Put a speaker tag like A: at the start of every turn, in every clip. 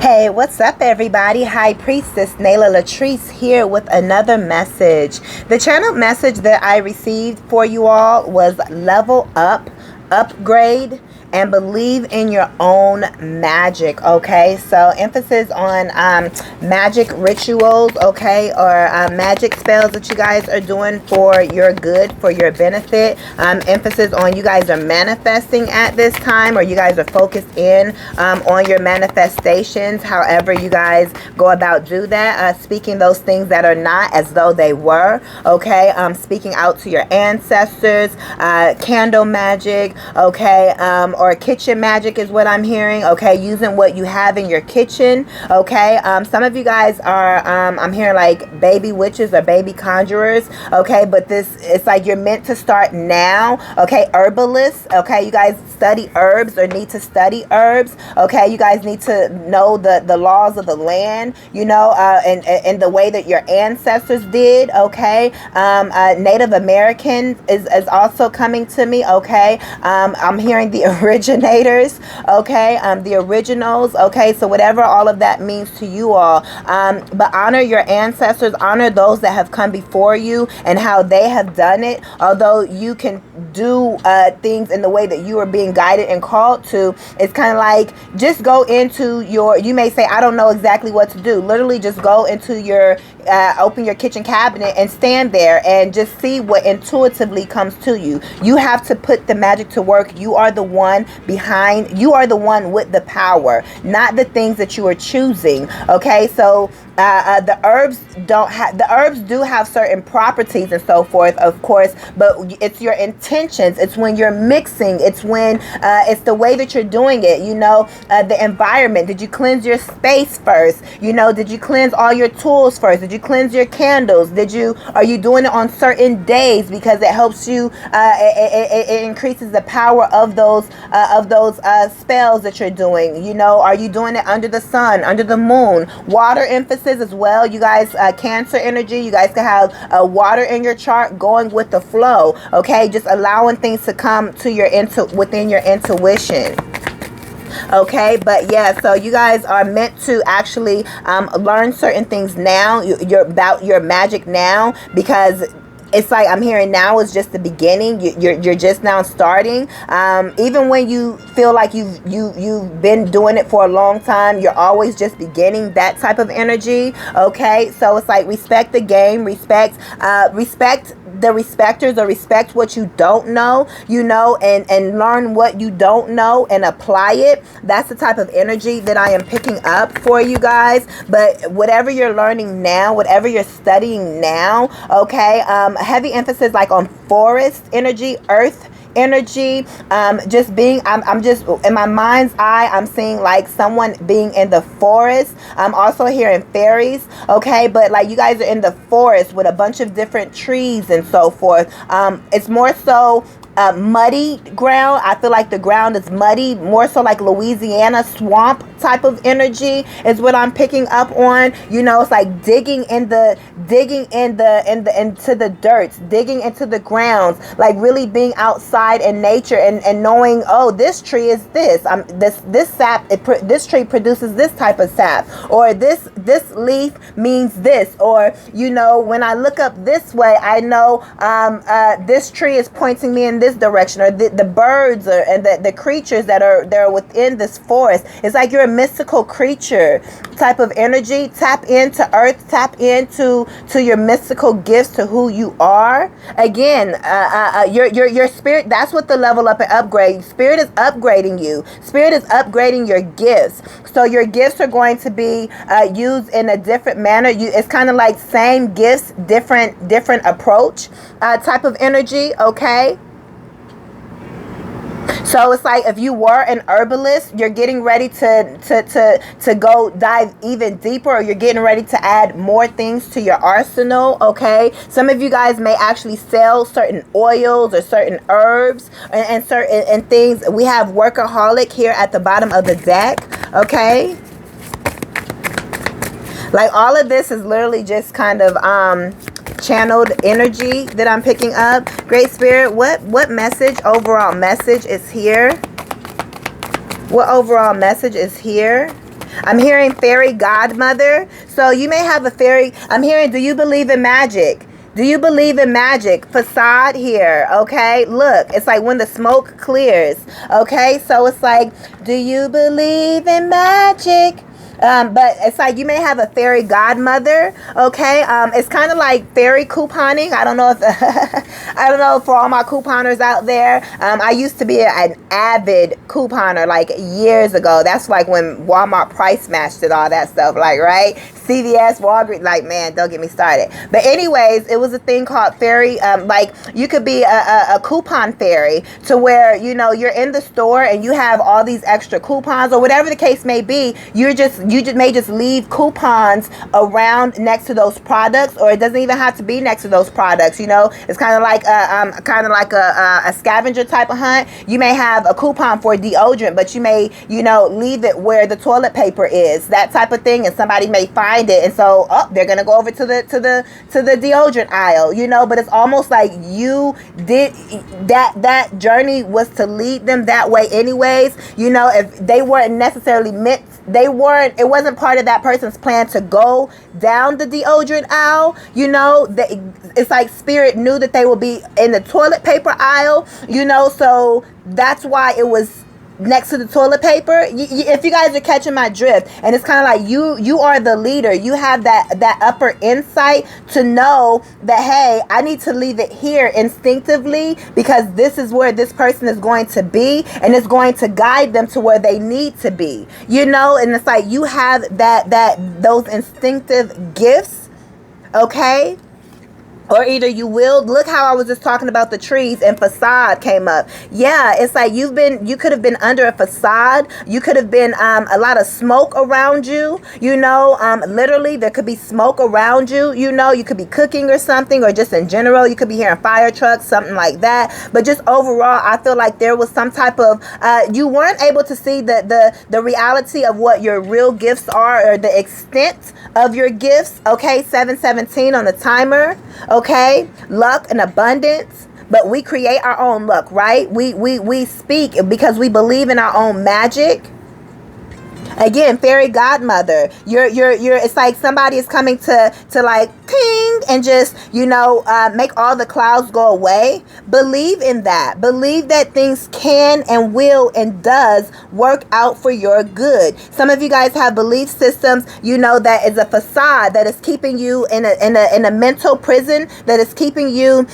A: Hey, what's up, everybody? High Priestess Nayla LATRICE here with another message. The channel message that I received for you all was level up, upgrade, and believe in your own magic. Okay, so emphasis on magic rituals, okay, or magic spells that you guys are doing for your good, for your benefit. Emphasis on you guys are manifesting at this time, or you guys are focused in on your manifestations, however you guys go about do that, speaking those things that are not as though they were. Okay, speaking out to your ancestors, candle magic, okay, or kitchen magic is what I'm hearing. Okay, using what you have in your kitchen. Okay, some of you guys are I'm hearing like baby witches or baby conjurers. Okay, but it's like you're meant to start now. Okay, herbalists. Okay, you guys study herbs or need to study herbs. Okay, you guys need to know the laws of the land, you know, and the way that your ancestors did. Okay, Native American is also coming to me. Okay, I'm hearing the originators, okay, the originals, okay, so whatever all of that means to you all, but honor your ancestors, honor those that have come before you and how they have done it. Although you can do things in the way that you are being guided and called to, it's kind of like just go into your, you may say, I don't know exactly what to do. Literally just go into your open your kitchen cabinet and stand there and just see what intuitively comes to you. You have to put the magic to work. You are the one behind, you are the one with the power, not the things that you are choosing. Okay, so the herbs do have certain properties and so forth, of course, but it's your intentions. It's when you're mixing, it's when it's the way that you're doing it, you know, the environment. Did you cleanse your space first? You know, did you cleanse all your tools first? Did you cleanse your candles? Are you doing it on certain days because it helps you, it increases the power of those spells that you're doing? You know, are you doing it under the sun, under the moon? Water emphasis as well. You guys, Cancer energy, you guys can have water in your chart, going with the flow. Okay, just allowing things to come to your within your intuition. Okay, but yeah, so you guys are meant to actually learn certain things now. You're about your magic now, because it's like I'm hearing now is just the beginning. You're just now starting. Even when you feel like you've been doing it for a long time, you're always just beginning, that type of energy. Okay, so it's like respect the game, respect the respecters, or respect what you don't know, you know, and learn what you don't know and apply it. That's the type of energy that I am picking up for you guys. But whatever you're learning now, whatever you're studying now, okay, heavy emphasis like on forest energy, earth energy, just being, I'm just in my mind's eye, I'm seeing like someone being in the forest. I'm also hearing fairies. Okay, but like you guys are in the forest with a bunch of different trees and so forth. It's more so muddy ground. I feel like the ground is muddy, more so like Louisiana swamp type of energy is what I'm picking up on. You know, it's like digging into the dirt, digging into the grounds, like really being outside in nature and knowing, oh, this tree is this, this sap, this tree produces this type of sap, or this leaf means this, or you know, when I look up this way, I know this tree is pointing me in this direction, or the birds and the creatures that are within this forest. It's like you're a mystical creature type of energy. Tap into earth, tap into your mystical gifts, to who you are. Again, your spirit, that's what the level up and upgrade. Spirit is upgrading you. Spirit is upgrading your gifts. So your gifts are going to be used in a different manner. It's kind of like same gifts, different approach type of energy. Okay, so it's like if you were an herbalist, you're getting ready to go dive even deeper, or you're getting ready to add more things to your arsenal. Okay, some of you guys may actually sell certain oils or certain herbs and certain things. We have workaholic here at the bottom of the deck. Okay, like all of this is literally just kind of channeled energy that I'm picking up. Great Spirit, what message, overall message is here? What overall message is here? I'm hearing fairy godmother. So you may have a fairy. I'm hearing, do you believe in magic? Do you believe in magic? Facade here, okay? Look, it's like when the smoke clears, okay? So it's like, do you believe in magic? But it's like you may have a fairy godmother, okay? It's kind of like fairy couponing. I don't know if I don't know for all my couponers out there. I used to be an avid couponer like years ago. That's like when Walmart price matched and all that stuff, like, right? CVS, Walgreens, like, man, don't get me started. But anyways, it was a thing called fairy. Like you could be a coupon fairy to where, you know, you're in the store and you have all these extra coupons or whatever the case may be. You may just leave coupons around next to those products, or it doesn't even have to be next to those products. You know, it's kind of like a scavenger type of hunt. You may have a coupon for deodorant, but you may, you know, leave it where the toilet paper is, that type of thing, and somebody may find it, and so they're gonna go over to the deodorant aisle, you know. But it's almost like you did that journey was to lead them that way anyways, you know. If they weren't necessarily meant, it wasn't part of that person's plan to go down the deodorant aisle, you know. It's like spirit knew that they would be in the toilet paper aisle, you know, so that's why it was next to the toilet paper. If you guys are catching my drift, and it's kind of like you are the leader. You have that upper insight to know that, hey, I need to leave it here instinctively because this is where this person is going to be, and it's going to guide them to where they need to be, you know. And it's like you have those instinctive gifts, okay? Or either you will, look how I was just talking about the trees and facade came up. Yeah, it's like you could have been under a facade. You could have been a lot of smoke around you, you know. Literally, there could be smoke around you, you know. You could be cooking or something, or just in general, you could be hearing fire trucks, something like that. But just overall, I feel like there was some type of, you weren't able to see the reality of what your real gifts are, or the extent of your gifts, okay? 717 on the timer. Okay, luck and abundance, but we create our own luck, right? We speak because we believe in our own magic. Again, fairy godmother, you're it's like somebody is coming to like ping and just, you know, make all the clouds go away. Believe in that. Believe that things can and will and does work out for your good. Some of you guys have belief systems, you know, that is a facade that is keeping you in a mental prison, that is keeping you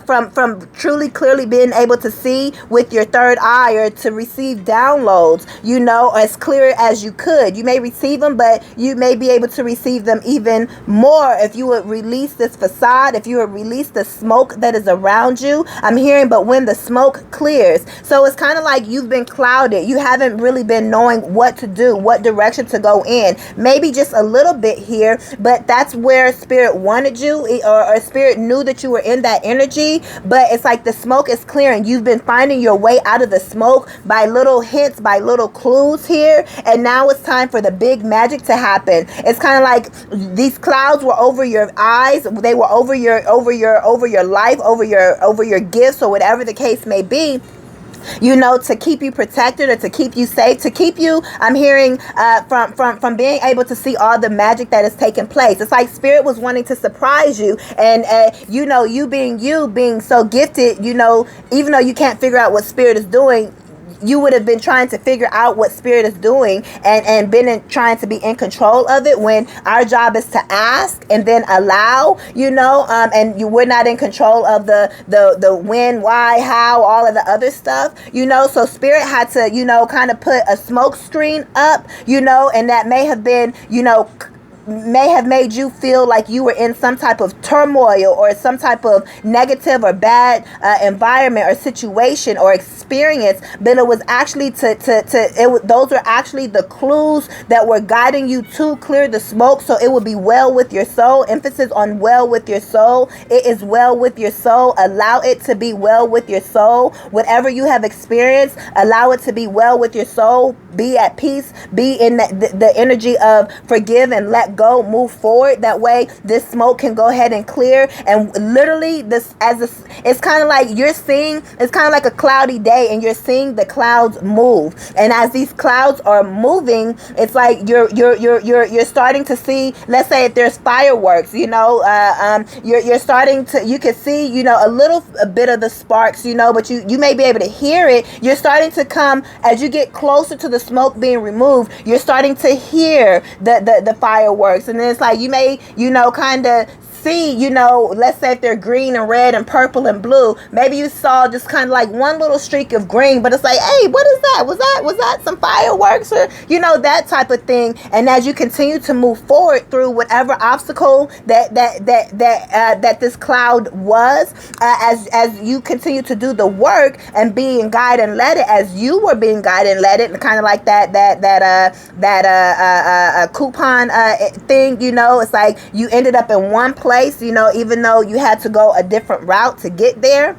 A: from truly clearly being able to see with your third eye, or to receive downloads, you know, as clear as you could. You may receive them, but you may be able to receive them even more if you would release this facade, if you would release the smoke that is around you. I'm hearing, but when the smoke clears. So it's kind of like you've been clouded. You haven't really been knowing what to do, what direction to go in. Maybe just a little bit here, but that's where spirit wanted you, or spirit knew that you were in that energy. But it's like the smoke is clearing. You've been finding your way out of the smoke by little hints, by little clues here. And now it's time for the big magic to happen. It's kind of like these clouds were over your eyes. They were over your life, over your gifts, or whatever the case may be, you know, to keep you protected, or to keep you safe, to keep you, I'm hearing, from being able to see all the magic that is taking place. It's like spirit was wanting to surprise you, and you know, you being so gifted, you know, even though you can't figure out what spirit is doing, you would have been trying to figure out what spirit is doing, and been trying to be in control of it, when our job is to ask and then allow, you know, and we're not in control of the when, why, how, all of the other stuff, you know. So spirit had to, you know, kind of put a smoke screen up, you know, and that may have been, you know, may have made you feel like you were in some type of turmoil, or some type of negative or bad environment or situation or experience, but it was actually those were actually the clues that were guiding you to clear the smoke, so it would be well with your soul. Emphasis on well with your soul. It is well with your soul. Allow it to be well with your soul. Whatever you have experienced, allow it to be well with your soul. Be at peace. Be in the energy of forgive and let let go, move forward. That way this smoke can go ahead and clear. And literally it's kind of like you're seeing, it's kind of like a cloudy day and you're seeing the clouds move. And as these clouds are moving, it's like you're starting to see, let's say if there's fireworks, you're starting to, you can see, a bit of the sparks, but you may be able to hear it. You're starting to come, as you get closer to the smoke being removed, you're starting to hear the fireworks. And then it's like you may, kind of see, let's say if they're green and red and purple and blue, maybe you saw just kind of like one little streak of green, but it's like, hey, what is that? Was that some fireworks, or that type of thing? And as you continue to move forward through whatever obstacle that this cloud was, as you continue to do the work and being guided and led it, as you were being guided and led it, and kind of like that coupon thing, it's like you ended up in one place, even though you had to go a different route to get there.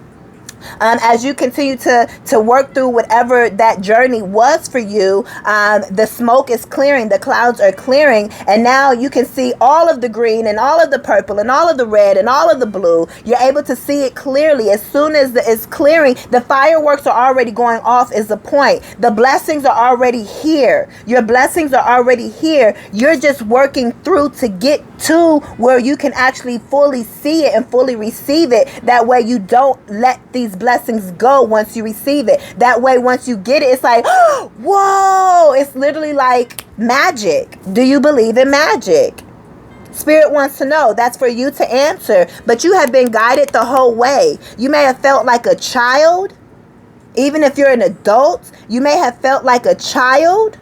A: As you continue to work through whatever that journey was for you, the smoke is clearing, the clouds are clearing, and now you can see all of the green and all of the purple and all of the red and all of the blue. You're able to see it clearly. As soon as it's clearing, the fireworks are already going off is the point. The blessings are already here. Your blessings are already here. You're just working through to get to where you can actually fully see it and fully receive it. That way you don't let these blessings go once you receive it. That way once you get it, it's like, whoa, it's literally like magic. Do you believe in magic? Spirit wants to know. That's for you to answer. But you have been guided the whole way. You may have felt like a child. Even if you're an adult, you may have felt like a child.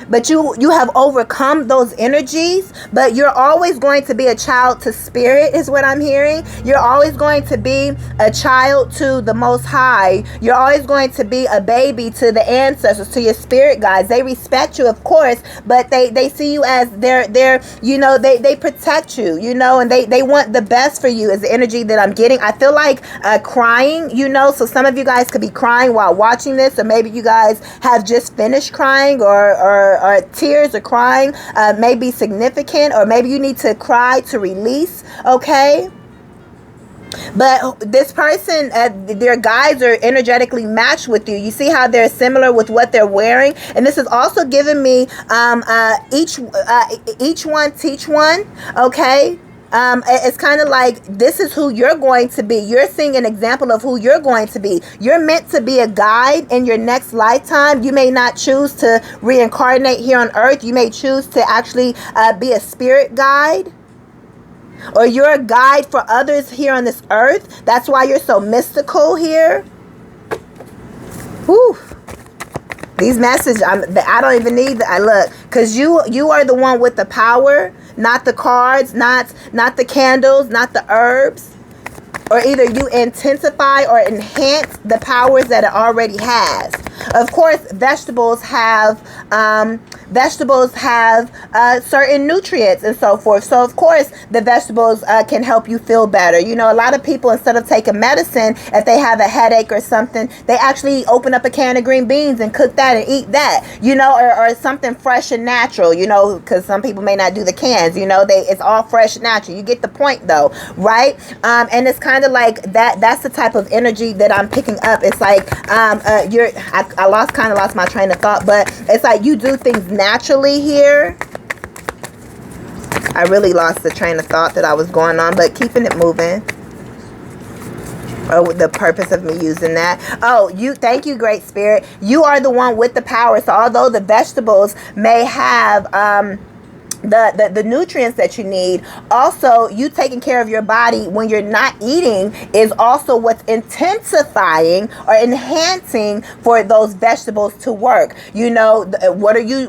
A: But you have overcome those energies. But you're always going to be a child to spirit, is what I'm hearing. You're always going to be a child to the Most High. You're always going to be a baby to the ancestors, to your spirit guides. They respect you, of course, but they see you as they protect you, and they want the best for you, is the energy that I'm getting. I feel like crying, so some of you guys could be crying while watching this, or maybe you guys have just finished crying, or tears or crying may be significant, or maybe you need to cry to release, okay? But this person, their guides are energetically matched with you. You see how they're similar with what they're wearing? And this is also giving me each one teach one, okay? It's kind of like this is who you're going to be. You're seeing an example of who you're going to be. You're meant to be a guide in your next lifetime. You may not choose to reincarnate here on earth. You may choose to actually be a spirit guide, or you're a guide for others here on this earth. That's why you're so mystical here. Whew. These messages, I don't even need that. Look, because you are the one with the power, not the cards, not the candles, not the herbs. Or either you intensify or enhance the powers that it already has. Of course, vegetables have certain nutrients and so forth. So of course, the vegetables can help you feel better. A lot of people, instead of taking medicine, if they have a headache or something, they actually open up a can of green beans and cook that and eat that. Or something fresh and natural. Because some people may not do the cans. It's all fresh and natural. You get the point, though, right? And it's kind of like that. That's the type of energy that I'm picking up. It's like I lost my train of thought, but it's like you do things naturally here. I really lost the train of thought that I was going on, but keeping it moving. Or the purpose of me using that. Thank you, Great Spirit. You are the one with the power. So although the vegetables may have the nutrients that you need, also you taking care of your body when you're not eating is also what's intensifying or enhancing for those vegetables to work. What are you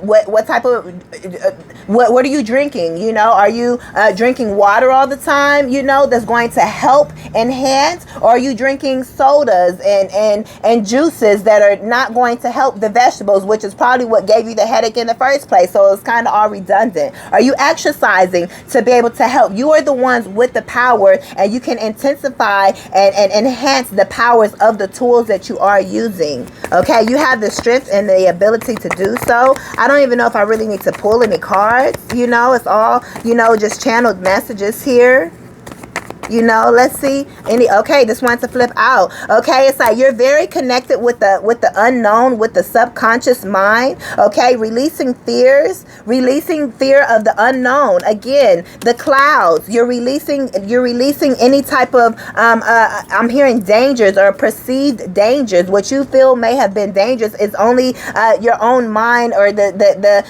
A: drinking? Are you drinking water all the time, that's going to help enhance? Or are you drinking sodas and juices that are not going to help the vegetables, which is probably what gave you the headache in the first place? So it's kind of all redundant. Are you exercising to be able to help? You are the ones with the power, and you can intensify and enhance the powers of the tools that you are using. Okay, you have the strength and the ability to do so. I don't even know if I really need to pull any cards. You know, it's all, you know, just channeled messages here. You know, let's see. Okay, this wants to flip out. Okay, it's like you're very connected with the unknown, with the subconscious mind. Okay, releasing fear of the unknown. Again, the clouds. You're releasing any type of I'm hearing dangers or perceived dangers. What you feel may have been dangerous is only your own mind or the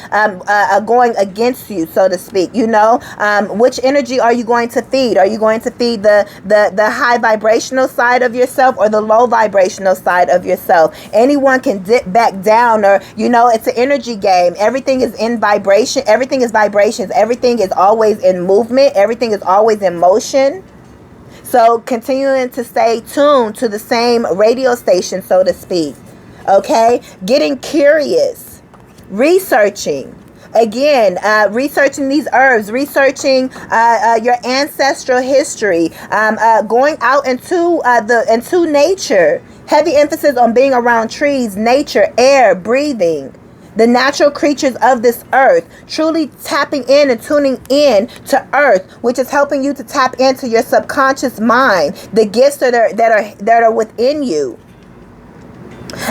A: going against you, so to speak. You know, which energy are you going to feed? Are you going to feed the high vibrational side of yourself or the low vibrational side of yourself? Anyone can dip back down, or, you know, it's an energy game. Everything is in vibration. Everything is vibrations. Everything is always in movement. Everything is always in motion. So continuing to stay tuned to the same radio station, so to speak. Okay, getting curious, researching. Again, researching these herbs, researching your ancestral history, going out into nature. Heavy emphasis on being around trees, nature, air, breathing, the natural creatures of this earth. Truly tapping in and tuning in to earth, which is helping you to tap into your subconscious mind, the gifts that are within you.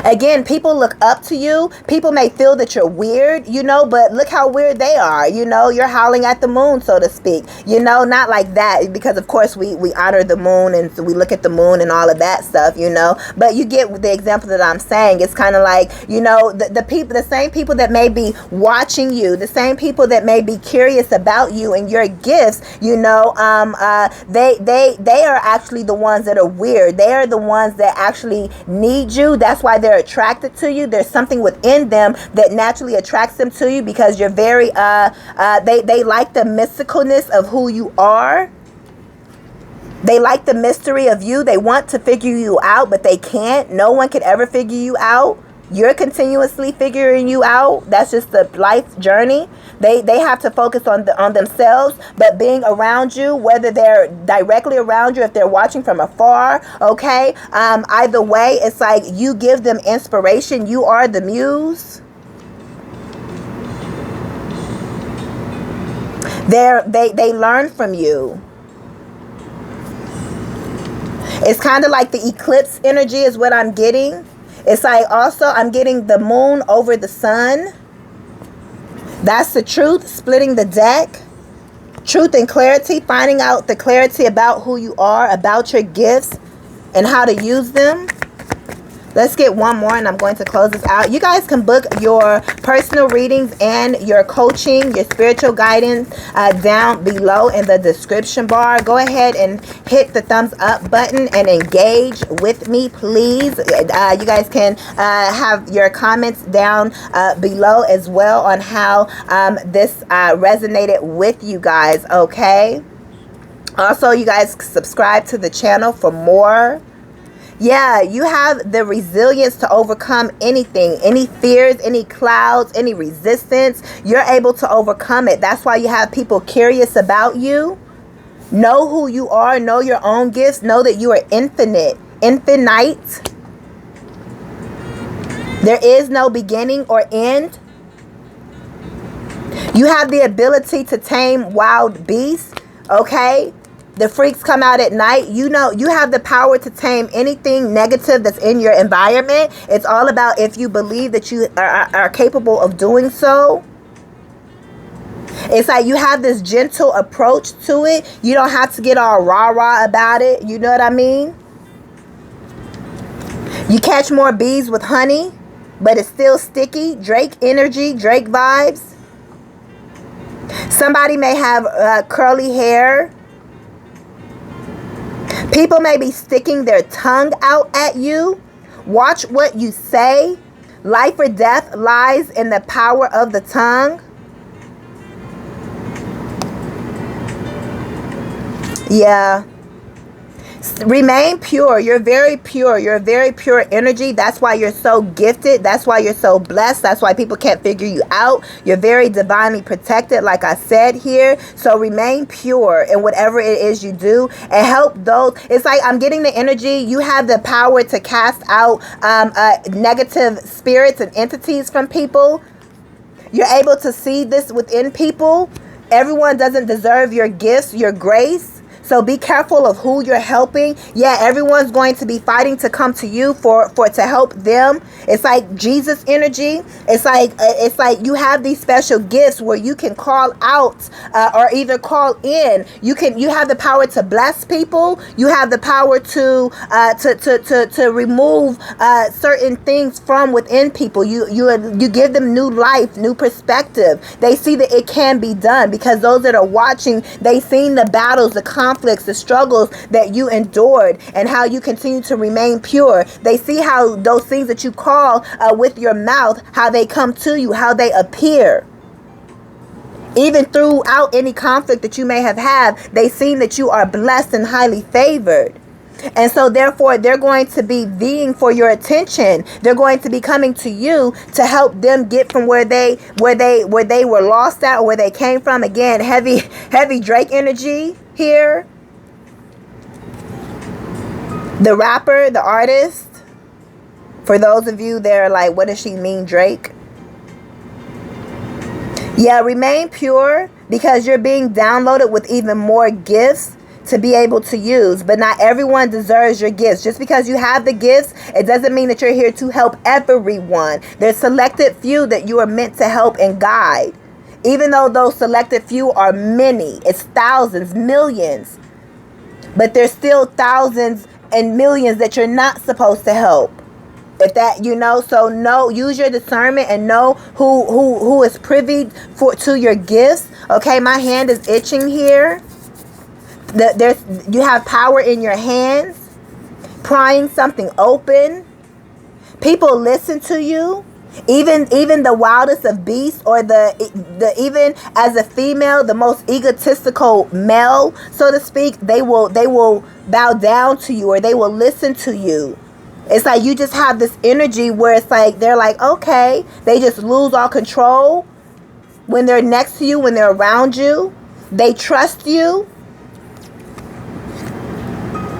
A: Again, people look up to you. People may feel that you're weird, you know, but look how weird they are. You know, you're howling at the moon, so to speak. You know, not like that, because of course we honor the moon, and so we look at the moon and all of that stuff, you know. But you get the example that I'm saying. It's kind of like, you know, the same people that may be watching you, the same people that may be curious about you and your gifts, you know, they are actually the ones that are weird. They are the ones that actually need you. That's why they're attracted to you. There's something within them that naturally attracts them to you, because you're very they like the mysticalness of who you are. They like the mystery of you. They want to figure you out, but they can't. No one could ever figure you out. You're continuously figuring you out. That's just the life journey. They have to focus on themselves, but being around you, whether they're directly around you, if they're watching from afar, okay, either way, it's like you give them inspiration. You are the muse. They learn from you. It's kind of like the eclipse energy is what I'm getting. It's like also I'm getting the moon over the sun. That's the truth, splitting the deck. Truth and clarity, finding out the clarity about who you are, about your gifts, and how to use them. Let's get one more and I'm going to close this out. You guys can book your personal readings and your coaching, your spiritual guidance down below in the description bar. Go ahead and hit the thumbs up button and engage with me, please. You guys can have your comments down below as well on how this resonated with you guys, okay? Also, you guys subscribe to the channel for more. Yeah, you have the resilience to overcome anything, any fears, any clouds, any resistance. You're able to overcome it. That's why you have people curious about you. Know who you are. Know your own gifts. Know that you are infinite. There is no beginning or end. You have the ability to tame wild beasts, okay? The freaks come out at night. You know, you have the power to tame anything negative that's in your environment. It's all about if you believe that you are capable of doing so. It's like you have this gentle approach to it. You don't have to get all rah-rah about it. You know what I mean? You catch more bees with honey, but it's still sticky. Drake energy, Drake vibes. Somebody may have curly hair. People may be sticking their tongue out at you. Watch what you say. Life or death lies in the power of the tongue. Yeah. Remain pure. You're very pure. You're a very pure energy. That's why you're so gifted. That's why you're so blessed. That's why people can't figure you out. You're very divinely protected, like I said here. So remain pure in whatever it is you do, and help those. It's like I'm getting the energy. You have the power to cast out negative spirits and entities from people. You're able to see this within people. Everyone doesn't deserve your gifts, your grace. So be careful of who you're helping. Yeah, everyone's going to be fighting to come to you for to help them. It's like Jesus energy. It's like you have these special gifts where you can call out or either call in. You have the power to bless people. You have the power to remove certain things from within people. You give them new life, new perspective. They see that it can be done because those that are watching, they've seen the battles, the conflicts, the struggles that you endured, and how you continue to remain pure. They see how those things that you call with your mouth, how they come to you, how they appear. Even throughout any conflict that you may have had, they've seen that you are blessed and highly favored. And so therefore they're going to be vying for your attention. They're going to be coming to you to help them get from where they were lost at, or where they came from. Again, heavy Drake energy here. The rapper, the artist. For those of you that are like, what does she mean, Drake? Yeah, remain pure, because you're being downloaded with even more gifts to be able to use. But not everyone deserves your gifts. Just because you have the gifts, it doesn't mean that you're here to help everyone. There's selected few that you are meant to help and guide. Even though those selected few are many, it's thousands, millions. But there's still thousands and millions that you're not supposed to help. If that, so know, use your discernment and know who is privy to your gifts. Okay, my hand is itching here. You have power in your hands, prying something open. People listen to you. Even the wildest of beasts, or the even as a female, the most egotistical male, so to speak, they will bow down to you, or they will listen to you. It's like you just have this energy where it's like they're like, okay, they just lose all control when they're next to you, when they're around you. They trust you.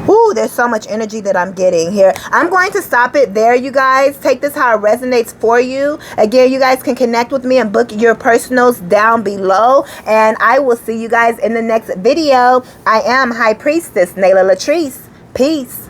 A: Ooh, there's so much energy that I'm getting here. I'm going to stop it there, you guys. Take this how it resonates for you. Again, you guys can connect with me and book your personals down below. And I will see you guys in the next video. I am High Priestess Nayla LATRICE. Peace.